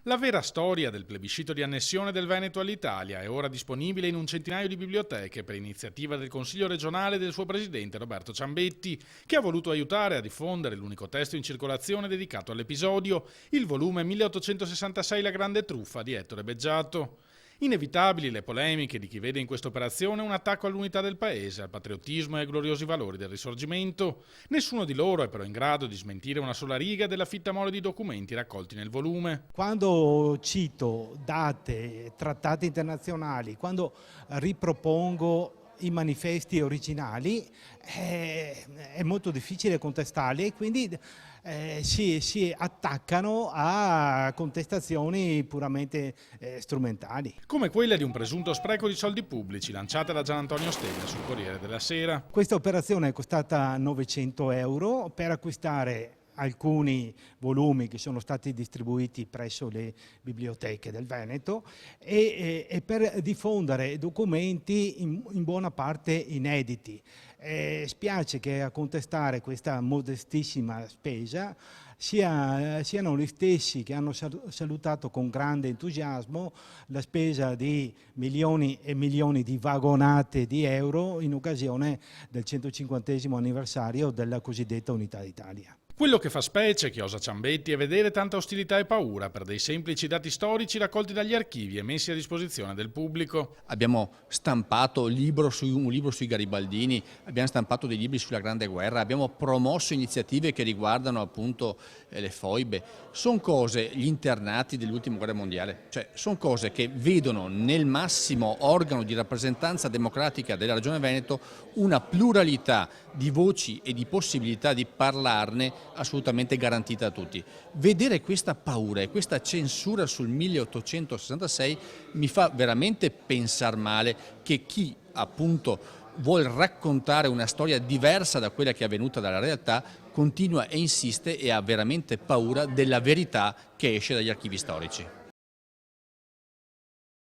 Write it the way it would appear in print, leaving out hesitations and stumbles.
La vera storia del plebiscito di annessione del Veneto all'Italia è ora disponibile in un centinaio di biblioteche per iniziativa del Consiglio regionale e del suo presidente Roberto Ciambetti, che ha voluto aiutare a diffondere l'unico testo in circolazione dedicato all'episodio, il volume 1866 La grande truffa di Ettore Beggiato. Inevitabili le polemiche di chi vede in questa operazione un attacco all'unità del paese, al patriottismo e ai gloriosi valori del Risorgimento. Nessuno di loro è però in grado di smentire una sola riga della fitta mole di documenti raccolti nel volume. Quando cito date, trattati internazionali, quando ripropongo i manifesti originali, è molto difficile contestarli e quindi si attaccano a contestazioni puramente strumentali. Come quella di un presunto spreco di soldi pubblici lanciata da Gian Antonio Stella sul Corriere della Sera. Questa operazione è costata 900 euro per acquistare alcuni volumi che sono stati distribuiti presso le biblioteche del Veneto e per diffondere documenti in buona parte inediti. Spiace che a contestare questa modestissima spesa siano gli stessi che hanno salutato con grande entusiasmo la spesa di milioni e milioni di vagonate di euro in occasione del 150° anniversario della cosiddetta Unità d'Italia. Quello che fa specie, che osa Ciambetti, è vedere tanta ostilità e paura per dei semplici dati storici raccolti dagli archivi e messi a disposizione del pubblico. Abbiamo stampato un libro sui garibaldini, abbiamo stampato dei libri sulla Grande Guerra, abbiamo promosso iniziative che riguardano appunto le foibe. Sono cose, gli internati dell'ultima guerra mondiale, cioè sono cose che vedono nel massimo organo di rappresentanza democratica della Regione Veneto una pluralità di voci e di possibilità di parlarne assolutamente garantita a tutti. Vedere questa paura e questa censura sul 1866 mi fa veramente pensare male che chi appunto vuol raccontare una storia diversa da quella che è avvenuta dalla realtà continua e insiste e ha veramente paura della verità che esce dagli archivi storici.